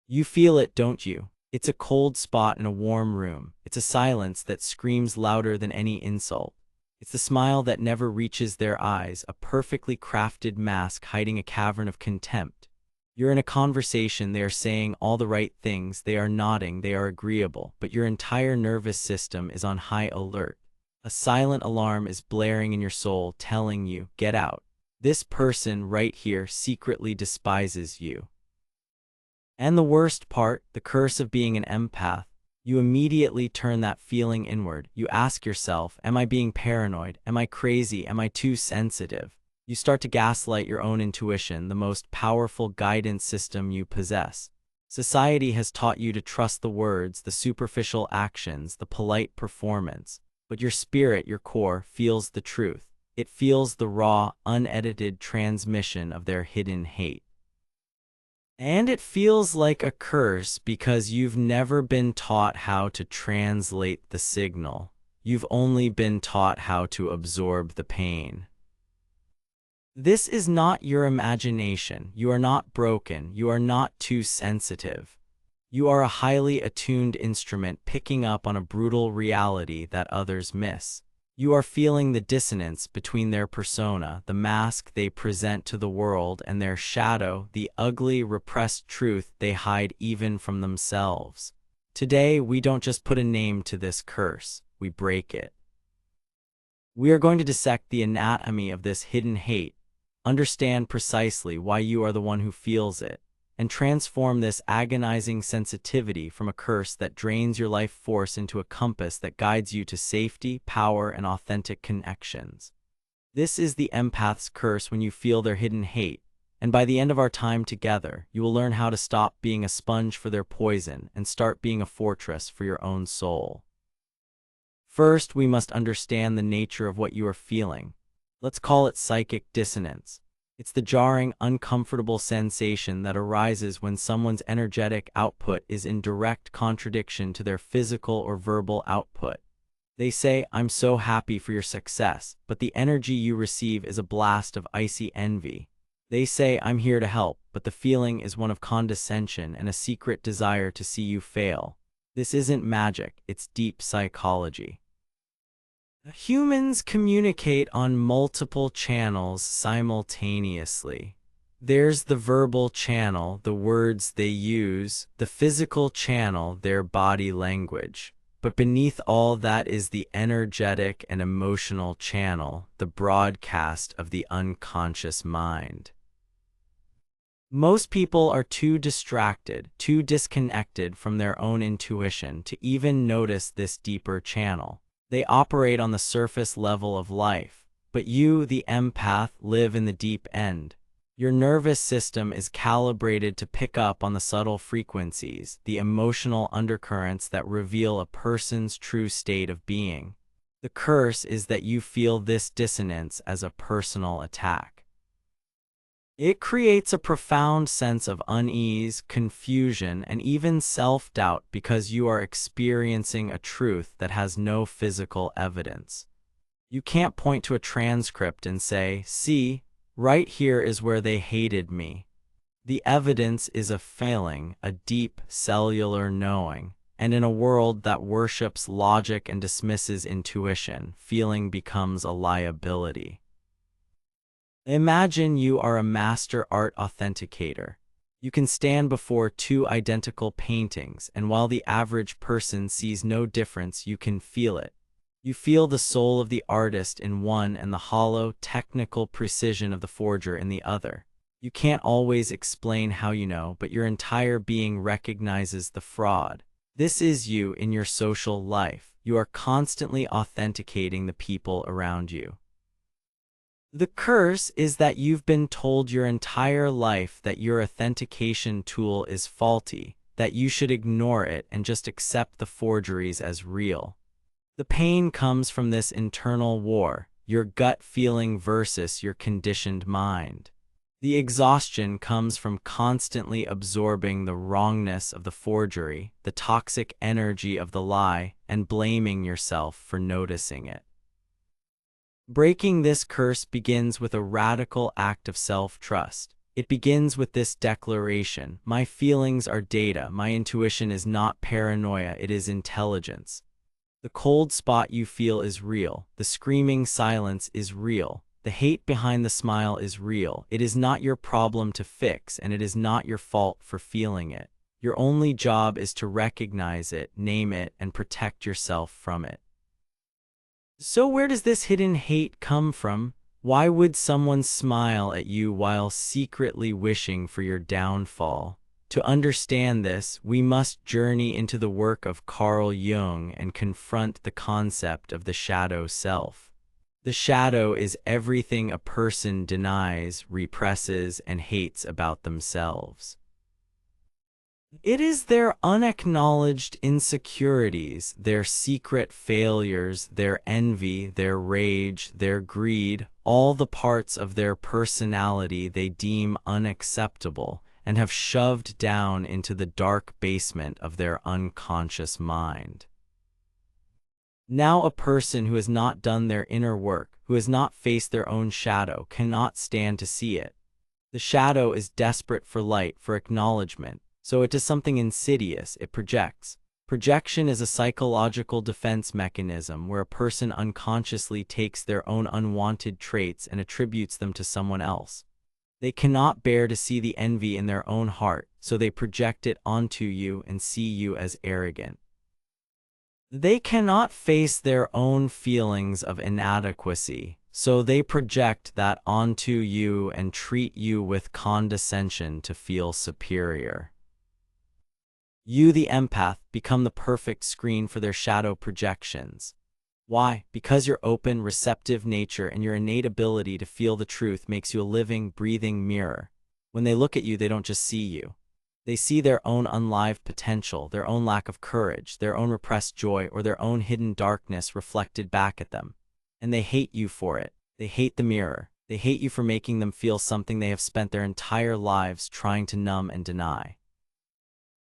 You feel it, don't you? It's a cold spot in a warm room. It's a silence that screams louder than any insult. It's the smile that never reaches their eyes, a perfectly crafted mask hiding a cavern of contempt. You're in a conversation, they are saying all the right things, they are nodding, they are agreeable, but your entire nervous system is on high alert. A silent alarm is blaring in your soul, telling you, get out. This person right here secretly despises you. And the worst part, the curse of being an empath, you immediately turn that feeling inward. You ask yourself, am I being paranoid? Am I crazy? Am I too sensitive? You start to gaslight your own intuition, the most powerful guidance system you possess. Society has taught you to trust the words, the superficial actions, the polite performance. But your spirit, your core, feels the truth. It feels the raw, unedited transmission of their hidden hate. And it feels like a curse because you've never been taught how to translate the signal. You've only been taught how to absorb the pain. This is not your imagination. You are not broken. You are not too sensitive. You are a highly attuned instrument picking up on a brutal reality that others miss. You are feeling the dissonance between their persona, the mask they present to the world, and their shadow, the ugly, repressed truth they hide even from themselves. Today, we don't just put a name to this curse, we break it. We are going to dissect the anatomy of this hidden hate, understand precisely why you are the one who feels it, and transform this agonizing sensitivity from a curse that drains your life force into a compass that guides you to safety, power, and authentic connections. This is the empath's curse when you feel their hidden hate, and by the end of our time together, you will learn how to stop being a sponge for their poison and start being a fortress for your own soul. First, we must understand the nature of what you are feeling. Let's call it psychic dissonance. It's the jarring, uncomfortable sensation that arises when someone's energetic output is in direct contradiction to their physical or verbal output. They say, I'm so happy for your success, but the energy you receive is a blast of icy envy. They say, I'm here to help, but the feeling is one of condescension and a secret desire to see you fail. This isn't magic, it's deep psychology. Humans communicate on multiple channels simultaneously. There's the verbal channel, the words they use, the physical channel, their body language. But beneath all that is the energetic and emotional channel, the broadcast of the unconscious mind. Most people are too distracted, too disconnected from their own intuition to even notice this deeper channel. They operate on the surface level of life, but you, the empath, live in the deep end. Your nervous system is calibrated to pick up on the subtle frequencies, the emotional undercurrents that reveal a person's true state of being. The curse is that you feel this dissonance as a personal attack. It creates a profound sense of unease, confusion, and even self-doubt because you are experiencing a truth that has no physical evidence. You can't point to a transcript and say, see, right here is where they hated me. The evidence is a feeling, a deep cellular knowing, and in a world that worships logic and dismisses intuition, feeling becomes a liability. Imagine you are a master art authenticator. You can stand before two identical paintings, and while the average person sees no difference, you can feel it. You feel the soul of the artist in one and the hollow, technical precision of the forger in the other. You can't always explain how you know, but your entire being recognizes the fraud. This is you in your social life. You are constantly authenticating the people around you. The curse is that you've been told your entire life that your authentication tool is faulty, that you should ignore it and just accept the forgeries as real. The pain comes from this internal war, your gut feeling versus your conditioned mind. The exhaustion comes from constantly absorbing the wrongness of the forgery, the toxic energy of the lie, and blaming yourself for noticing it. Breaking this curse begins with a radical act of self-trust. It begins with this declaration: my feelings are data, my intuition is not paranoia, it is intelligence. The cold spot you feel is real, the screaming silence is real, the hate behind the smile is real. It is not your problem to fix, and it is not your fault for feeling it. Your only job is to recognize it, name it, and protect yourself from it. So where does this hidden hate come from? Why would someone smile at you while secretly wishing for your downfall? To understand this, we must journey into the work of Carl Jung and confront the concept of the shadow self. The shadow is everything a person denies, represses, and hates about themselves. It is their unacknowledged insecurities, their secret failures, their envy, their rage, their greed, all the parts of their personality they deem unacceptable and have shoved down into the dark basement of their unconscious mind. Now a person who has not done their inner work, who has not faced their own shadow, cannot stand to see it. The shadow is desperate for light, for acknowledgement, so it does something insidious: it projects. Projection is a psychological defense mechanism where a person unconsciously takes their own unwanted traits and attributes them to someone else. They cannot bear to see the envy in their own heart, so they project it onto you and see you as arrogant. They cannot face their own feelings of inadequacy, so they project that onto you and treat you with condescension to feel superior. You, the empath, become the perfect screen for their shadow projections. Why? Because your open, receptive nature and your innate ability to feel the truth makes you a living, breathing mirror. When they look at you, they don't just see you. They see their own unlived potential, their own lack of courage, their own repressed joy, or their own hidden darkness reflected back at them. And they hate you for it. They hate the mirror. They hate you for making them feel something they have spent their entire lives trying to numb and deny.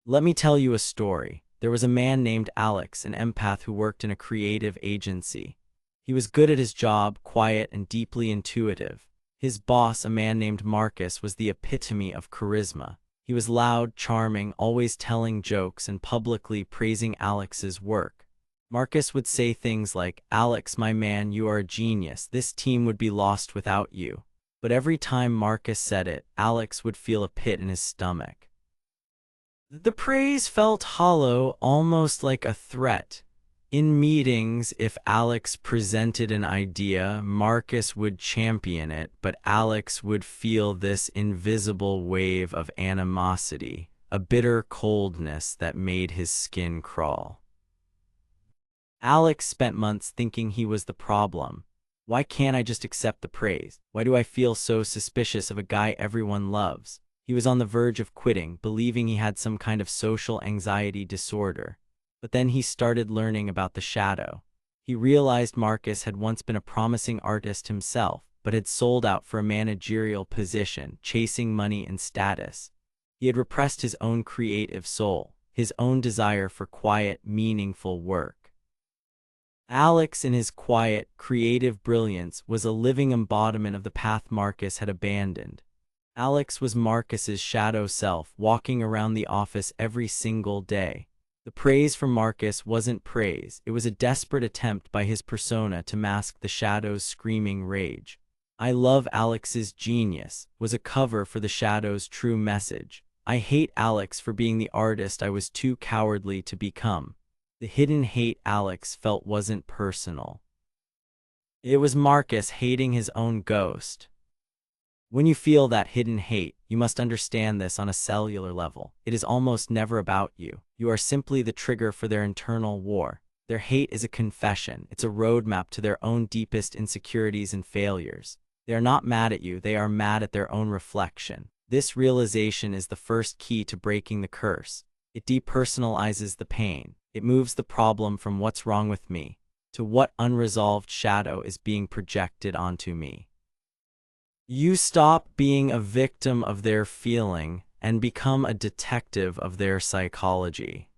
Let me tell you a story. There was a man named Alex, an empath who worked in a creative agency. He was good at his job, quiet and deeply intuitive. His boss, a man named Marcus, was the epitome of charisma. He was loud, charming, always telling jokes and publicly praising Alex's work. Marcus would say things like, "Alex, my man, you are a genius. This team would be lost without you." But every time Marcus said it, Alex would feel a pit in his stomach. The praise felt hollow, almost like a threat. In meetings, if Alex presented an idea, Marcus would champion it, but Alex would feel this invisible wave of animosity, a bitter coldness that made his skin crawl. Alex spent months thinking he was the problem. Why can't I just accept the praise? Why do I feel so suspicious of a guy everyone loves? He was on the verge of quitting, believing he had some kind of social anxiety disorder. But then he started learning about the shadow. He realized Marcus had once been a promising artist himself, but had sold out for a managerial position, chasing money and status. He had repressed his own creative soul, his own desire for quiet, meaningful work. Alex, in his quiet, creative brilliance, was a living embodiment of the path Marcus had abandoned. Alex was Marcus's shadow self, walking around the office every single day. The praise from Marcus wasn't praise, it was a desperate attempt by his persona to mask the shadow's screaming rage. "I love Alex's genius" was a cover for the shadow's true message. "I hate Alex for being the artist I was too cowardly to become." The hidden hate Alex felt wasn't personal. It was Marcus hating his own ghost. When you feel that hidden hate, you must understand this on a cellular level. It is almost never about you. You are simply the trigger for their internal war. Their hate is a confession. It's a roadmap to their own deepest insecurities and failures. They are not mad at you. They are mad at their own reflection. This realization is the first key to breaking the curse. It depersonalizes the pain. It moves the problem from "what's wrong with me" to "what unresolved shadow is being projected onto me." You stop being a victim of their feeling and become a detective of their psychology.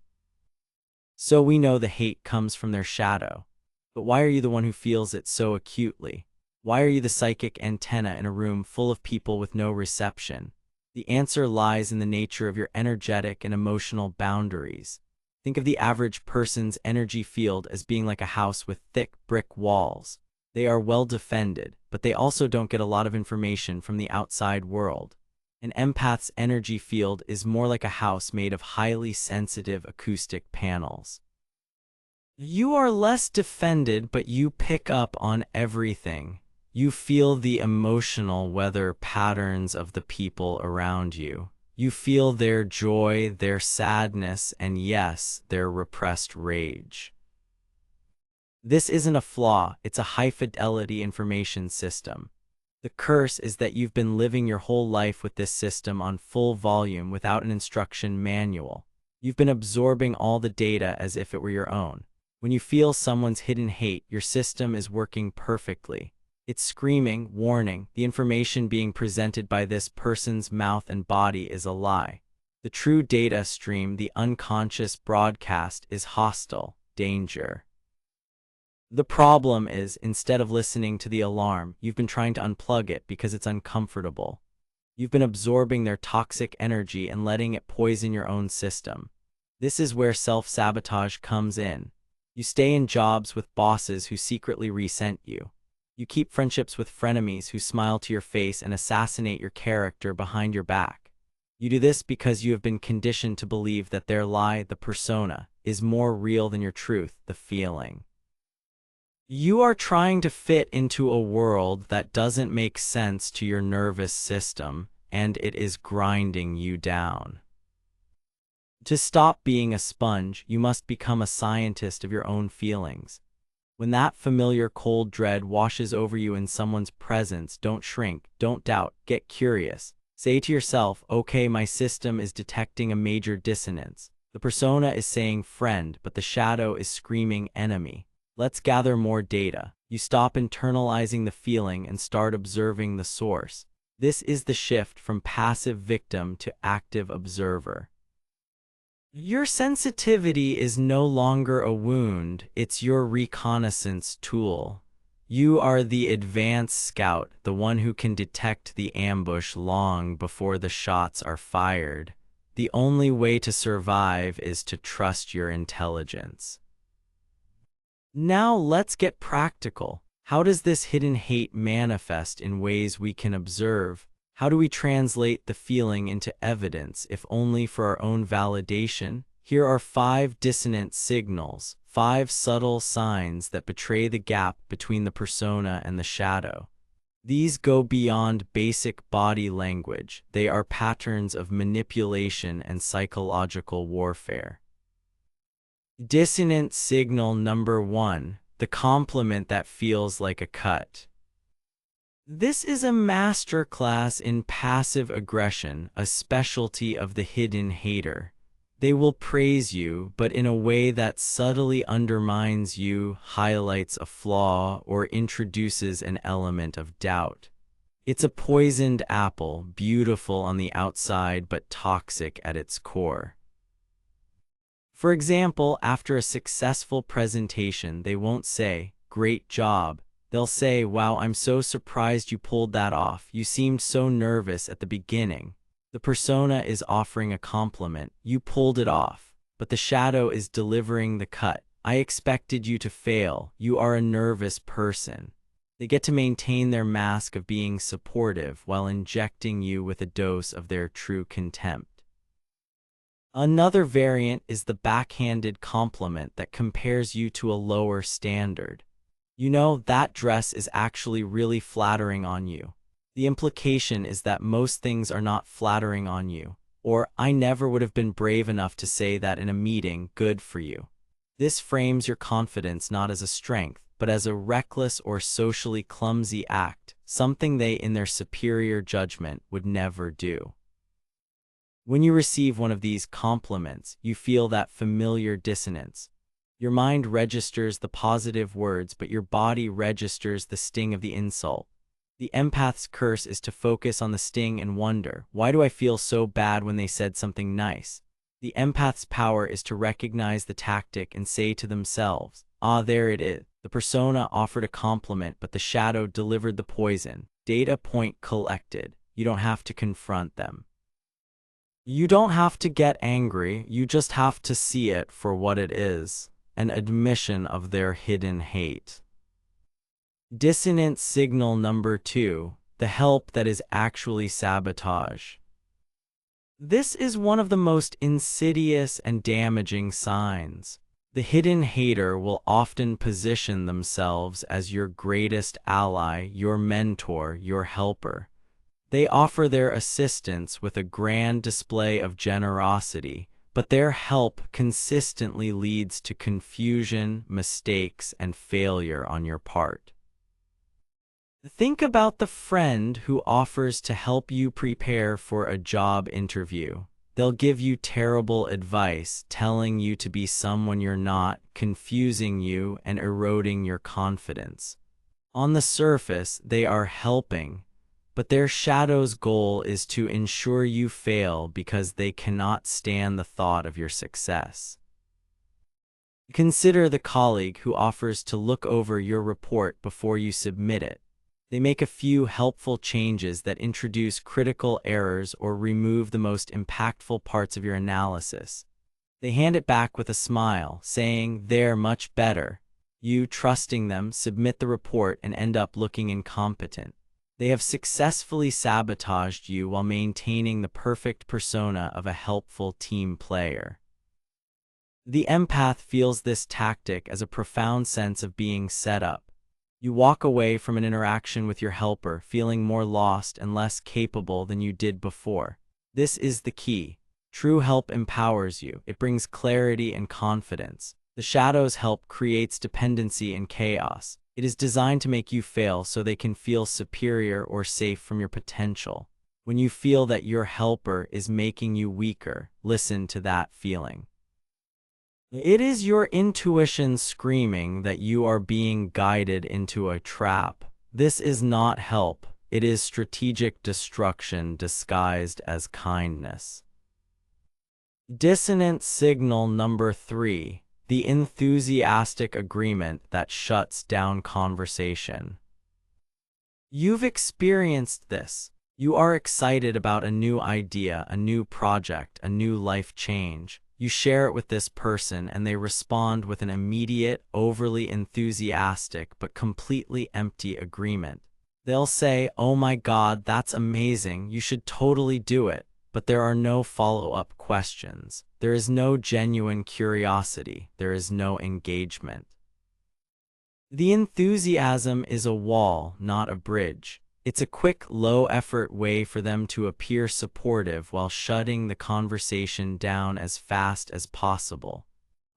So we know the hate comes from their shadow. But why are you the one who feels it so acutely? Why are you the psychic antenna in a room full of people with no reception? The answer lies in the nature of your energetic and emotional boundaries. Think of the average person's energy field as being like a house with thick brick walls. They are well defended, but they also don't get a lot of information from the outside world. An empath's energy field is more like a house made of highly sensitive acoustic panels. You are less defended, but you pick up on everything. You feel the emotional weather patterns of the people around you. You feel their joy, their sadness, and yes, their repressed rage. This isn't a flaw, it's a high-fidelity information system. The curse is that you've been living your whole life with this system on full volume without an instruction manual. You've been absorbing all the data as if it were your own. When you feel someone's hidden hate, your system is working perfectly. It's screaming, warning, the information being presented by this person's mouth and body is a lie. The true data stream, the unconscious broadcast, is hostile, danger. The problem is, instead of listening to the alarm, you've been trying to unplug it because it's uncomfortable. You've been absorbing their toxic energy and letting it poison your own system. This is where self-sabotage comes in. You stay in jobs with bosses who secretly resent you. You keep friendships with frenemies who smile to your face and assassinate your character behind your back. You do this because you have been conditioned to believe that their lie, the persona, is more real than your truth, the feeling. You are trying to fit into a world that doesn't make sense to your nervous system, and it is grinding you down. To stop being a sponge, you must become a scientist of your own feelings. When that familiar cold dread washes over you in someone's presence, don't shrink, don't doubt, get curious. Say to yourself, okay, my system is detecting a major dissonance. The persona is saying friend, but the shadow is screaming enemy. Let's gather more data. You stop internalizing the feeling and start observing the source. This is the shift from passive victim to active observer. Your sensitivity is no longer a wound, it's your reconnaissance tool. You are the advanced scout, the one who can detect the ambush long before the shots are fired. The only way to survive is to trust your intelligence. Now let's get practical. How does this hidden hate manifest in ways we can observe? How do we translate the feeling into evidence, if only for our own validation? Here are 5 dissonant signals, 5 subtle signs that betray the gap between the persona and the shadow. These go beyond basic body language. They are patterns of manipulation and psychological warfare. Dissonant signal number 1, the compliment that feels like a cut. This is a masterclass in passive aggression, a specialty of the hidden hater. They will praise you, but in a way that subtly undermines you, highlights a flaw, or introduces an element of doubt. It's a poisoned apple, beautiful on the outside but toxic at its core. For example, after a successful presentation, they won't say, "Great job." They'll say, "Wow, I'm so surprised you pulled that off. You seemed so nervous at the beginning." The persona is offering a compliment. You pulled it off. But the shadow is delivering the cut. "I expected you to fail. You are a nervous person." They get to maintain their mask of being supportive while injecting you with a dose of their true contempt. Another variant is the backhanded compliment that compares you to a lower standard. You know, that dress is actually really flattering on you. The implication is that most things are not flattering on you. Or, "I never would have been brave enough to say that in a meeting, good for you." This frames your confidence not as a strength, but as a reckless or socially clumsy act, something they in their superior judgment would never do. When you receive one of these compliments, you feel that familiar dissonance. Your mind registers the positive words, but your body registers the sting of the insult. The empath's curse is to focus on the sting and wonder, why do I feel so bad when they said something nice? The empath's power is to recognize the tactic and say to themselves, ah, there it is. The persona offered a compliment, but the shadow delivered the poison. Data point collected. You don't have to confront them. You don't have to get angry, you just have to see it for what it is, an admission of their hidden hate. Dissonant signal number 2, the help that is actually sabotage. This is one of the most insidious and damaging signs. The hidden hater will often position themselves as your greatest ally, your mentor, your helper. They offer their assistance with a grand display of generosity, but their help consistently leads to confusion, mistakes, and failure on your part. Think about the friend who offers to help you prepare for a job interview. They'll give you terrible advice, telling you to be someone you're not, confusing you, and eroding your confidence. On the surface, they are helping, but their shadow's goal is to ensure you fail because they cannot stand the thought of your success. Consider the colleague who offers to look over your report before you submit it. They make a few helpful changes that introduce critical errors or remove the most impactful parts of your analysis. They hand it back with a smile, saying they're much better. You, trusting them, submit the report and end up looking incompetent. They have successfully sabotaged you while maintaining the perfect persona of a helpful team player. The empath feels this tactic as a profound sense of being set up. You walk away from an interaction with your helper feeling more lost and less capable than you did before. This is the key. True help empowers you. It brings clarity and confidence. The shadow's help creates dependency and chaos. It is designed to make you fail so they can feel superior or safe from your potential. When you feel that your helper is making you weaker, listen to that feeling. It is your intuition screaming that you are being guided into a trap. This is not help. It is strategic destruction disguised as kindness. Dissonant signal number 3, the enthusiastic agreement that shuts down conversation. You've experienced this. You are excited about a new idea, a new project, a new life change. You share it with this person and they respond with an immediate, overly enthusiastic but completely empty agreement. They'll say, "Oh my God, that's amazing, you should totally do it," but there are no follow-up questions. There is no genuine curiosity. There is no engagement. The enthusiasm is a wall, not a bridge. It's a quick, low-effort way for them to appear supportive while shutting the conversation down as fast as possible.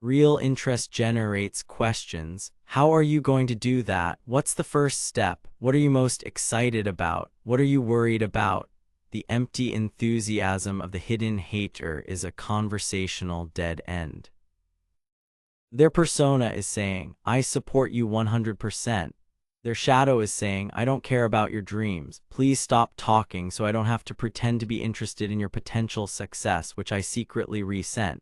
Real interest generates questions. How are you going to do that? What's the first step? What are you most excited about? What are you worried about? The empty enthusiasm of the hidden hater is a conversational dead end. Their persona is saying, "I support you 100%. Their shadow is saying, "I don't care about your dreams. Please stop talking so I don't have to pretend to be interested in your potential success, which I secretly resent."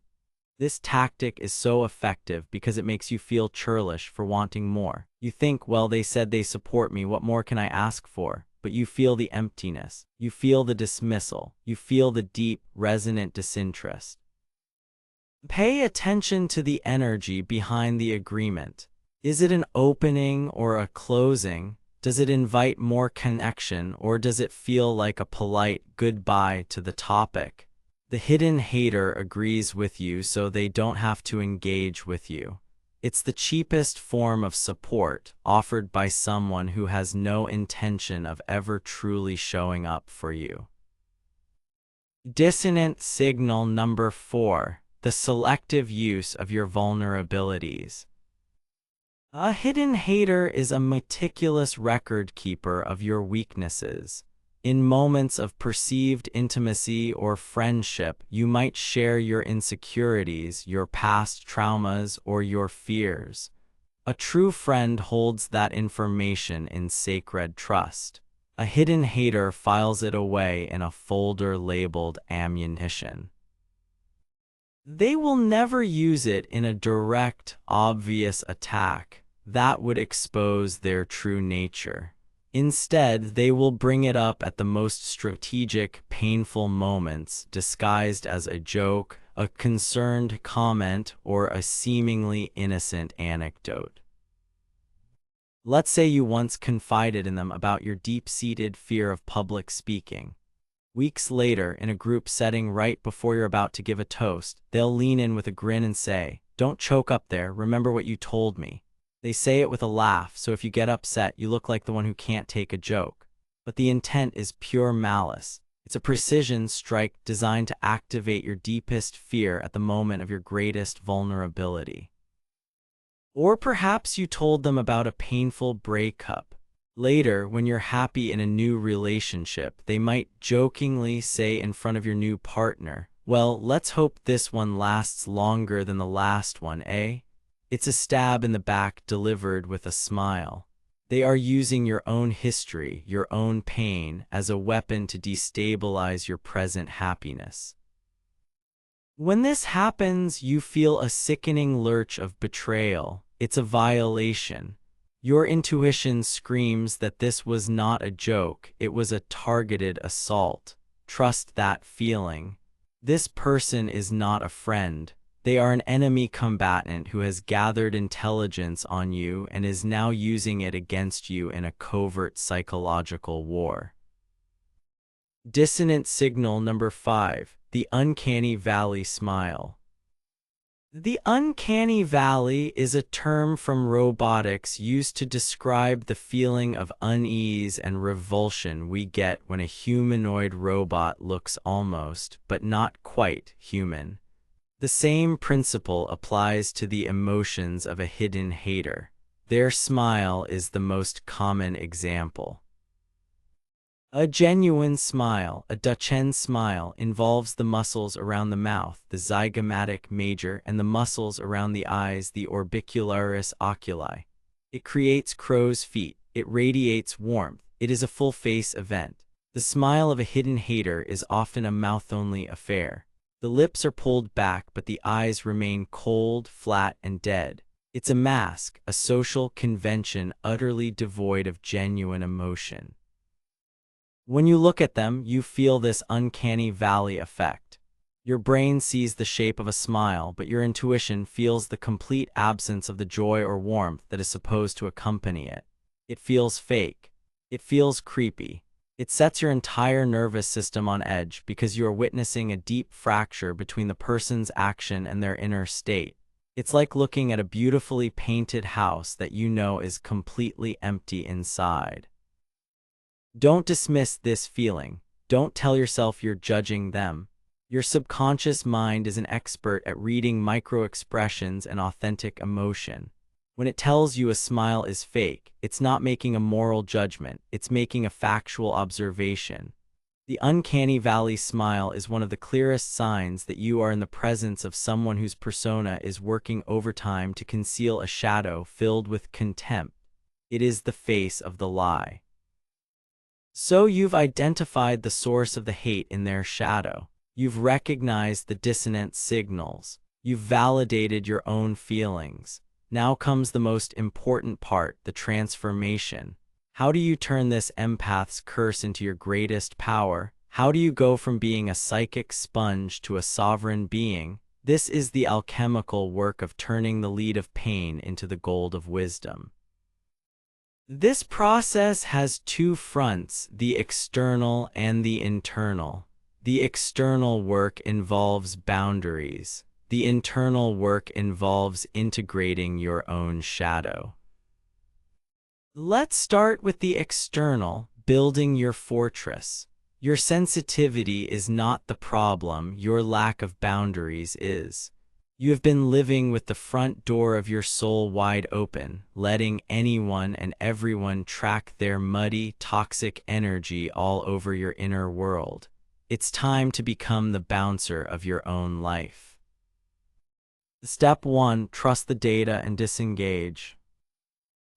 This tactic is so effective because it makes you feel churlish for wanting more. You think, well, they said they support me, what more can I ask for? But you feel the emptiness. You feel the dismissal. You feel the deep, resonant disinterest. Pay attention to the energy behind the agreement. Is it an opening or a closing? Does it invite more connection, or does it feel like a polite goodbye to the topic? The hidden hater agrees with you so they don't have to engage with you. It's the cheapest form of support offered by someone who has no intention of ever truly showing up for you. Dissonant signal number 4, the selective use of your vulnerabilities. A hidden hater is a meticulous record keeper of your weaknesses. In moments of perceived intimacy or friendship, you might share your insecurities, your past traumas, or your fears. A true friend holds that information in sacred trust. A hidden hater files it away in a folder labeled ammunition. They will never use it in a direct, obvious attack. That would expose their true nature. Instead, they will bring it up at the most strategic, painful moments, disguised as a joke, a concerned comment, or a seemingly innocent anecdote. Let's say you once confided in them about your deep-seated fear of public speaking. Weeks later, in a group setting right before you're about to give a toast, they'll lean in with a grin and say, "Don't choke up there, remember what you told me." They say it with a laugh, so if you get upset, you look like the one who can't take a joke. But the intent is pure malice. It's a precision strike designed to activate your deepest fear at the moment of your greatest vulnerability. Or perhaps you told them about a painful breakup. Later, when you're happy in a new relationship, they might jokingly say in front of your new partner, "Well, let's hope this one lasts longer than the last one, eh?" It's a stab in the back delivered with a smile. They are using your own history, your own pain, as a weapon to destabilize your present happiness. When this happens, you feel a sickening lurch of betrayal. It's a violation. Your intuition screams that this was not a joke, it was a targeted assault. Trust that feeling. This person is not a friend. They are an enemy combatant who has gathered intelligence on you and is now using it against you in a covert psychological war. Dissonant signal number 5, the uncanny valley smile. The uncanny valley is a term from robotics used to describe the feeling of unease and revulsion we get when a humanoid robot looks almost, but not quite, human. The same principle applies to the emotions of a hidden hater. Their smile is the most common example. A genuine smile, a Duchenne smile, involves the muscles around the mouth, the zygomatic major, and the muscles around the eyes, the orbicularis oculi. It creates crow's feet. It radiates warmth. It is a full-face event. The smile of a hidden hater is often a mouth-only affair. The lips are pulled back, but the eyes remain cold, flat, and dead. It's a mask, a social convention utterly devoid of genuine emotion. When you look at them, you feel this uncanny valley effect. Your brain sees the shape of a smile, but your intuition feels the complete absence of the joy or warmth that is supposed to accompany it. It feels fake. It feels creepy. It sets your entire nervous system on edge because you are witnessing a deep fracture between the person's action and their inner state. It's like looking at a beautifully painted house that you know is completely empty inside. Don't dismiss this feeling. Don't tell yourself you're judging them. Your subconscious mind is an expert at reading micro-expressions and authentic emotion. When it tells you a smile is fake, it's not making a moral judgment, it's making a factual observation. The uncanny valley smile is one of the clearest signs that you are in the presence of someone whose persona is working overtime to conceal a shadow filled with contempt. It is the face of the lie. So you've identified the source of the hate in their shadow. You've recognized the dissonant signals. You've validated your own feelings. Now comes the most important part, the transformation. How do you turn this empath's curse into your greatest power? How do you go from being a psychic sponge to a sovereign being? This is the alchemical work of turning the lead of pain into the gold of wisdom. This process has two fronts, the external and the internal. The external work involves boundaries. The internal work involves integrating your own shadow. Let's start with the external, building your fortress. Your sensitivity is not the problem, your lack of boundaries is. You have been living with the front door of your soul wide open, letting anyone and everyone track their muddy, toxic energy all over your inner world. It's time to become the bouncer of your own life. Step 1. Trust the data and disengage.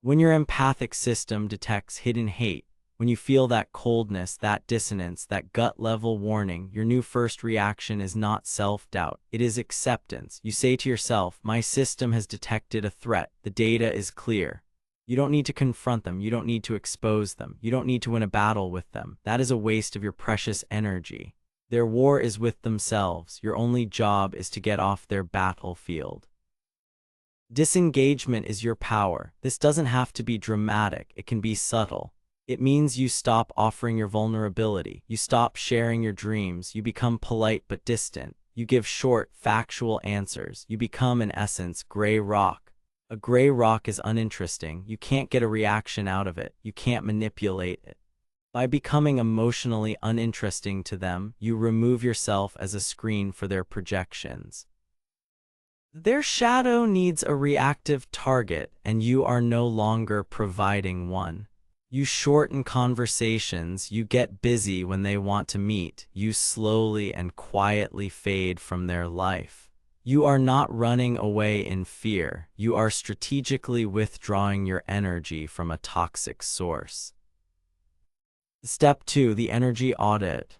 When your empathic system detects hidden hate, When you feel that coldness, that dissonance, that gut-level warning, your new first reaction is not self-doubt. It is acceptance. You say to yourself, my system has detected a threat. The data is clear. You don't need to confront them. You don't need to expose them. You don't need to win a battle with them. That is a waste of your precious energy. Their war is with themselves. Your only job is to get off their battlefield. Disengagement is your power. This doesn't have to be dramatic. It can be subtle. It means you stop offering your vulnerability. You stop sharing your dreams. You become polite but distant. You give short, factual answers. You become, in essence, gray rock. A gray rock is uninteresting. You can't get a reaction out of it. You can't manipulate it. By becoming emotionally uninteresting to them, you remove yourself as a screen for their projections. Their shadow needs a reactive target, and you are no longer providing one. You shorten conversations, you get busy when they want to meet, you slowly and quietly fade from their life. You are not running away in fear, you are strategically withdrawing your energy from a toxic source. Step 2. The energy audit.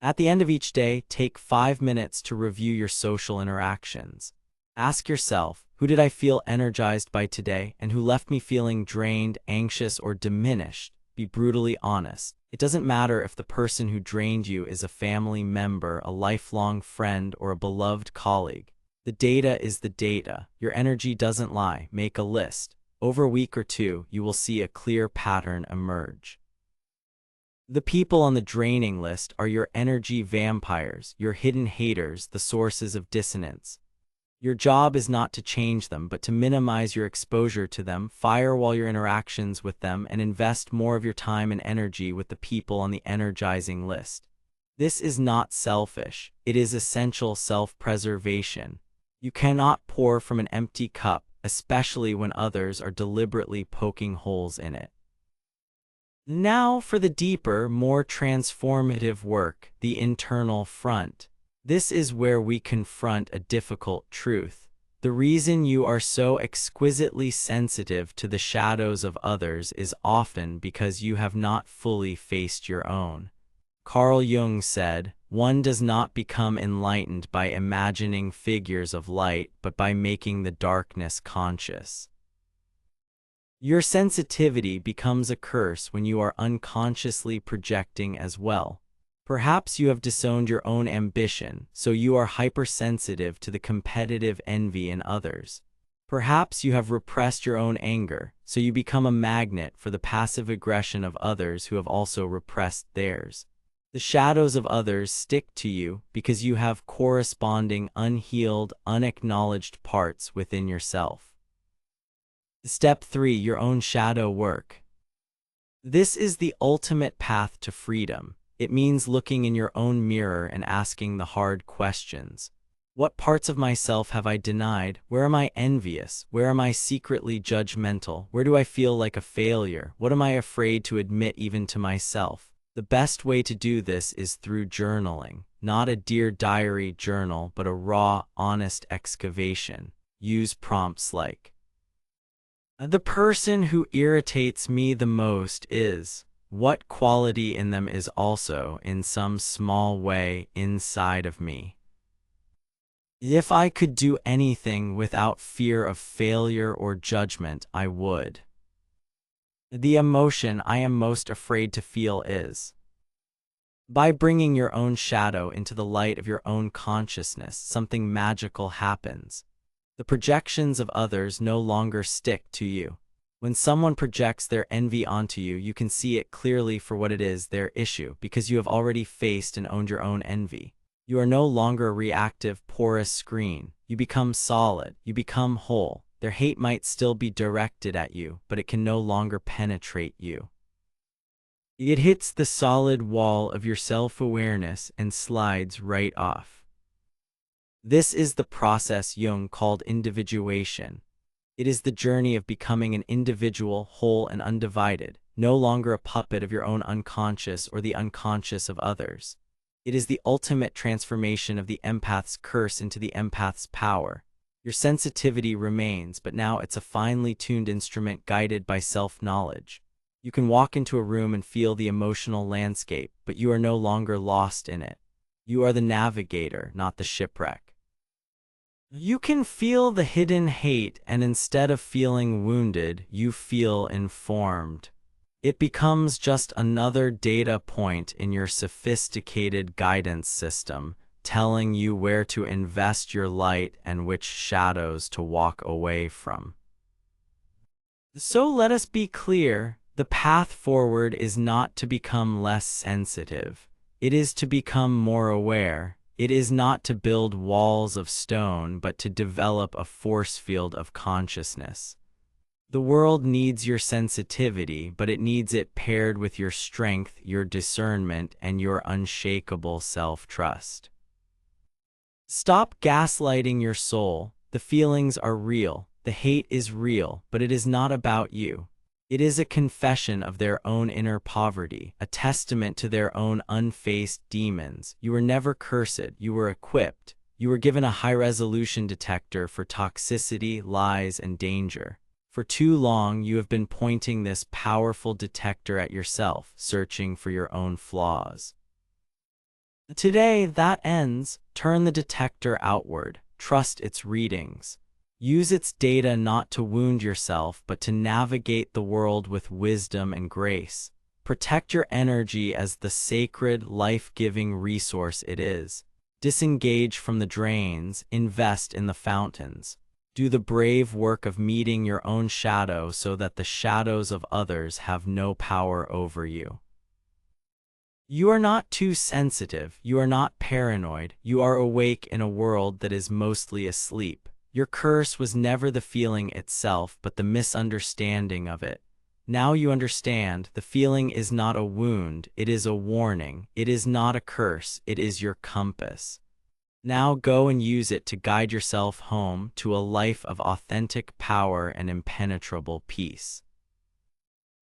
At the end of each day, take 5 minutes to review your social interactions. Ask yourself, who did I feel energized by today, and who left me feeling drained, anxious, or diminished? Be brutally honest. It doesn't matter if the person who drained you is a family member, a lifelong friend, or a beloved colleague. The data is the data. Your energy doesn't lie. Make a list. Over a week or two, you will see a clear pattern emerge. The people on the draining list are your energy vampires, your hidden haters, the sources of dissonance. Your job is not to change them, but to minimize your exposure to them, firewall your interactions with them, and invest more of your time and energy with the people on the energizing list. This is not selfish. It is essential self-preservation. You cannot pour from an empty cup, especially when others are deliberately poking holes in it. Now for the deeper, more transformative work, the internal front. This is where we confront a difficult truth. The reason you are so exquisitely sensitive to the shadows of others is often because you have not fully faced your own. Carl Jung said, "One does not become enlightened by imagining figures of light, but by making the darkness conscious." Your sensitivity becomes a curse when you are unconsciously projecting as well. Perhaps you have disowned your own ambition, so you are hypersensitive to the competitive envy in others. Perhaps you have repressed your own anger, so you become a magnet for the passive aggression of others who have also repressed theirs. The shadows of others stick to you because you have corresponding unhealed, unacknowledged parts within yourself. Step 3. Your own shadow work. This is the ultimate path to freedom. It means looking in your own mirror and asking the hard questions. What parts of myself have I denied? Where am I envious? Where am I secretly judgmental? Where do I feel like a failure? What am I afraid to admit even to myself? The best way to do this is through journaling. Not a Dear Diary journal, but a raw, honest excavation. Use prompts like, "The person who irritates me the most is," what quality in them is also, in some small way, inside of me? If I could do anything without fear of failure or judgment, I would. The emotion I am most afraid to feel is. By bringing your own shadow into the light of your own consciousness, something magical happens. The projections of others no longer stick to you. When someone projects their envy onto you, you can see it clearly for what it is, their issue, because you have already faced and owned your own envy. You are no longer a reactive, porous screen. You become solid. You become whole. Their hate might still be directed at you, but it can no longer penetrate you. It hits the solid wall of your self-awareness and slides right off. This is the process Jung called individuation. It is the journey of becoming an individual, whole and undivided, no longer a puppet of your own unconscious or the unconscious of others. It is the ultimate transformation of the empath's curse into the empath's power. Your sensitivity remains, but now it's a finely tuned instrument guided by self-knowledge. You can walk into a room and feel the emotional landscape, but you are no longer lost in it. You are the navigator, not the shipwreck. You can feel the hidden hate, and instead of feeling wounded, you feel informed. It becomes just another data point in your sophisticated guidance system, telling you where to invest your light and which shadows to walk away from. So let us be clear, the path forward is not to become less sensitive. It is to become more aware. It is not to build walls of stone, but to develop a force field of consciousness. The world needs your sensitivity, but it needs it paired with your strength, your discernment, and your unshakable self-trust. Stop gaslighting your soul. The feelings are real. The hate is real, but it is not about you. It is a confession of their own inner poverty, a testament to their own unfaced demons. You were never cursed, you were equipped. You were given a high-resolution detector for toxicity, lies, and danger. For too long, you have been pointing this powerful detector at yourself, searching for your own flaws. Today, that ends. Turn the detector outward. Trust its readings. Use its data not to wound yourself, but to navigate the world with wisdom and grace. Protect your energy as the sacred, life-giving resource it is. Disengage from the drains, invest in the fountains. Do the brave work of meeting your own shadow so that the shadows of others have no power over you. You are not too sensitive, you are not paranoid, you are awake in a world that is mostly asleep. Your curse was never the feeling itself, but the misunderstanding of it. Now you understand, the feeling is not a wound, it is a warning. It is not a curse, it is your compass. Now go and use it to guide yourself home to a life of authentic power and impenetrable peace.